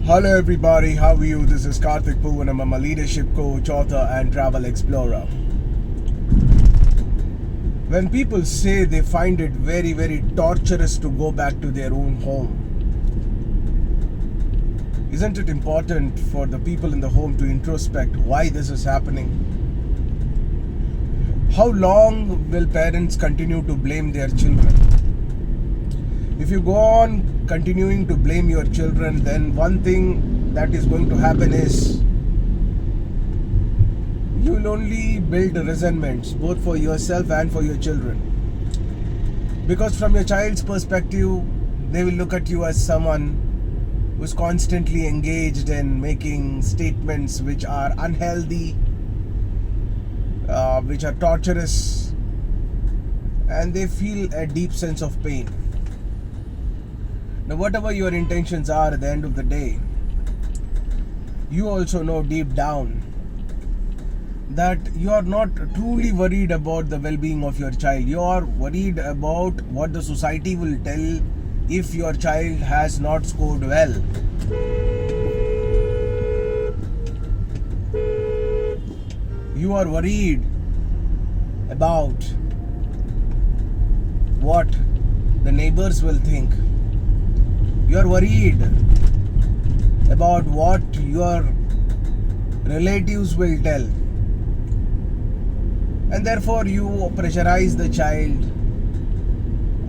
Hello everybody, how are you? This is Karthik Poovanam. I'm a leadership coach, author and travel explorer. When people say they find it very, very torturous to go back to their own home, isn't it important for the people in the home to introspect why this is happening? How long will parents continue to blame their children? If you go on continuing to blame your children, then one thing that is going to happen is you will only build resentments both for yourself and for your children. Because from your child's perspective, they will look at you as someone who is constantly engaged in making statements which are unhealthy, which are torturous, and they feel a deep sense of pain. Now, whatever your intentions are at the end of the day, you also know deep down that you are not truly worried about the well-being of your child. You are worried about what the society will tell if your child has not scored well. You are worried about what the neighbors will think. You are worried about what your relatives will tell, and therefore you pressurize the child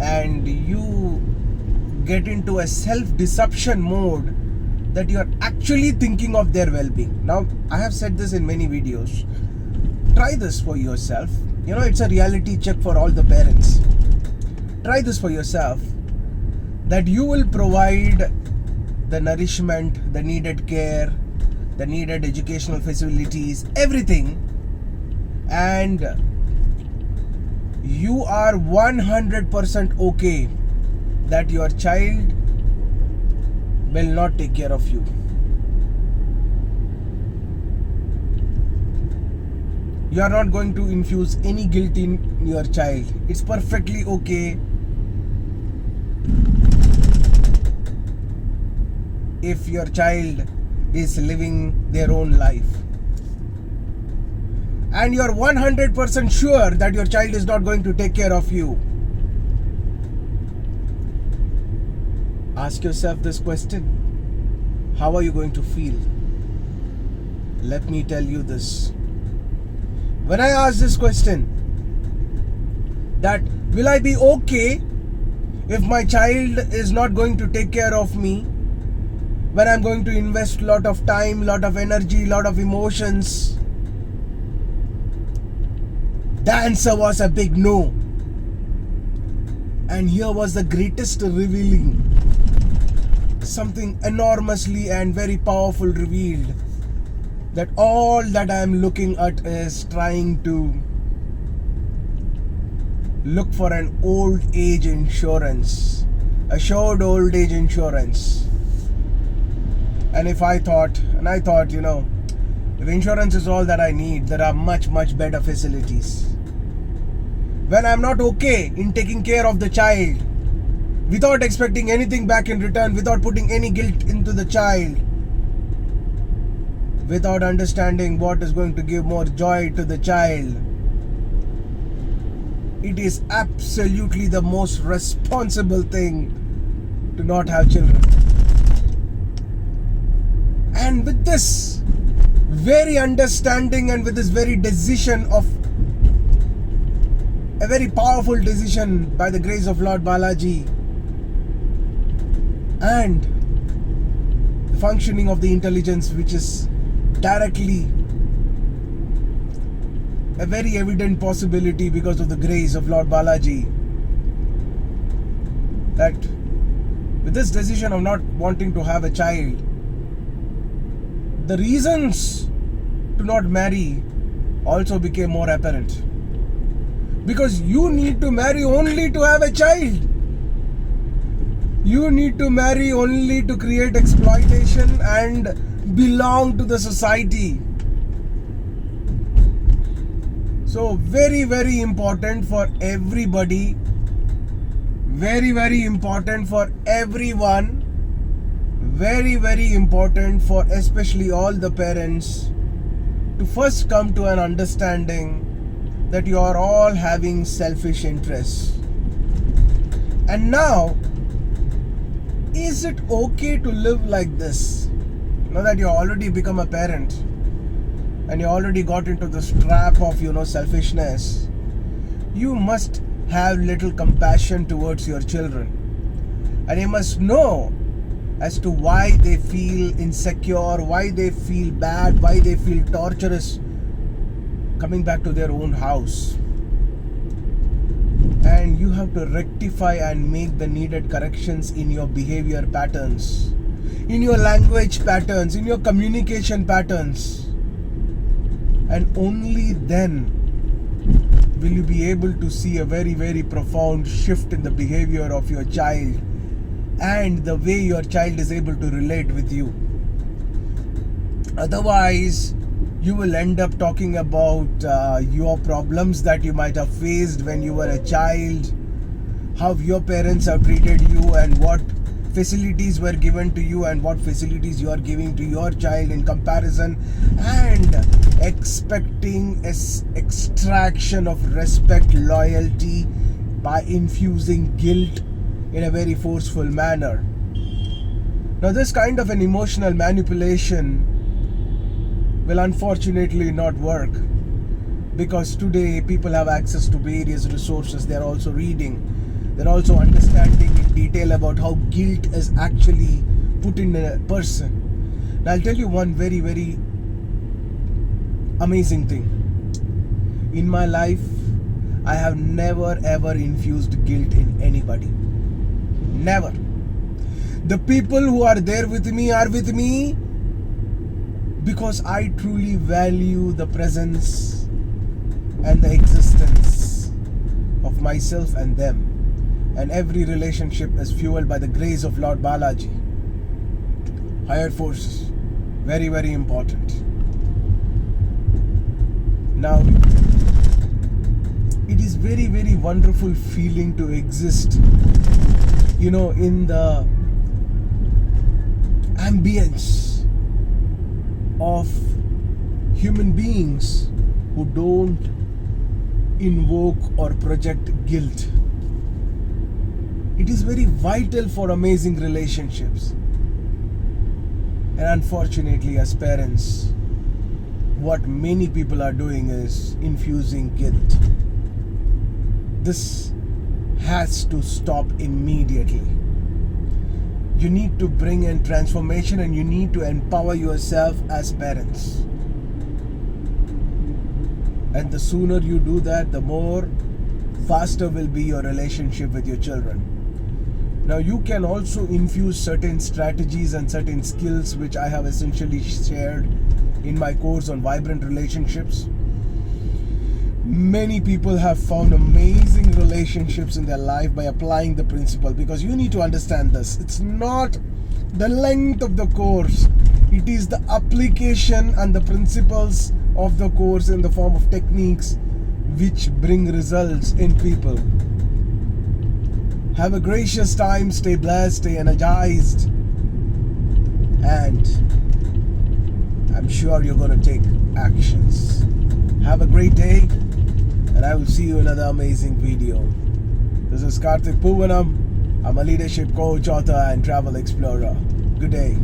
and you get into a self-deception mode that you are actually thinking of their well-being. Now, I have said this in many videos. Try this for yourself. It's a reality check for all the parents. Try this for yourself, that you will provide the nourishment, the needed care, the needed educational facilities, everything, and you are 100% okay that your child will not take care of you. You are not going to infuse any guilt in your child. It's perfectly okay if your child is living their own life, and you are 100% sure that your child is not going to take care of you. Ask yourself this question: how are you going to feel? Let me tell you this. When I ask this question, that will I be okay if my child is not going to take care of me, when I'm going to invest a lot of time, lot of energy, lot of emotions? The answer was a big no. And here was the greatest revealing. Something enormously and very powerful revealed, that all that I am looking at is trying to look for an old age insurance, assured old age insurance. And I thought, if insurance is all that I need, there are much, much better facilities. When I'm not okay in taking care of the child, without expecting anything back in return, without putting any guilt into the child, without understanding what is going to give more joy to the child, it is absolutely the most responsible thing to not have children. And with this very understanding and with this very decision of a very powerful decision by the grace of Lord Balaji and the functioning of the intelligence, which is directly a very evident possibility because of the grace of Lord Balaji, that with this decision of not wanting to have a child, the reasons to not marry also became more apparent. Because you need to marry only to have a child. You need to marry only to create exploitation and belong to the society. So very, very important for everybody, very, very important for everyone, very, very important for especially all the parents to first come to an understanding that you are all having selfish interests. And now, is it okay to live like this? Now that you already become a parent and you already got into this trap of, selfishness, you must have little compassion towards your children. And you must know as to why they feel insecure, why they feel bad, why they feel torturous coming back to their own house. And you have to rectify and make the needed corrections in your behavior patterns, in your language patterns, in your communication patterns. And only then will you be able to see a very, very profound shift in the behavior of your child and the way your child is able to relate with you. Otherwise, you will end up talking about your problems that you might have faced when you were a child, how your parents have treated you, and what facilities were given to you and what facilities you are giving to your child in comparison, and expecting extraction of respect, loyalty by infusing guilt in a very forceful manner. Now, this kind of an emotional manipulation will unfortunately not work, because today people have access to various resources. They're also reading, they're also understanding in detail about how guilt is actually put in a person. Now, I'll tell you one very, very amazing thing. In my life, I have never ever infused guilt in anybody. Never. The people who are there with me are with me because I truly value the presence and the existence of myself and them. And every relationship is fueled by the grace of Lord Balaji. Higher forces. Very, very important. Now, it is very, very wonderful feeling to exist, in the ambience of human beings who don't invoke or project guilt. It is very vital for amazing relationships. And unfortunately, as parents, what many people are doing is infusing guilt. This has to stop immediately. You need to bring in transformation, and you need to empower yourself as parents. And the sooner you do that, the more faster will be your relationship with your children. Now, you can also infuse certain strategies and certain skills which I have essentially shared in my course on vibrant relationships. Many people have found amazing relationships in their life by applying the principle, because you need to understand this. It's not the length of the course, it is the application and the principles of the course in the form of techniques which bring results in people. Have a gracious time, stay blessed, stay energized, and I'm sure you're going to take actions. Have a great day, and I will see you in another amazing video. This is Karthik Poovanam. I'm a leadership coach, author, and travel explorer. Good day.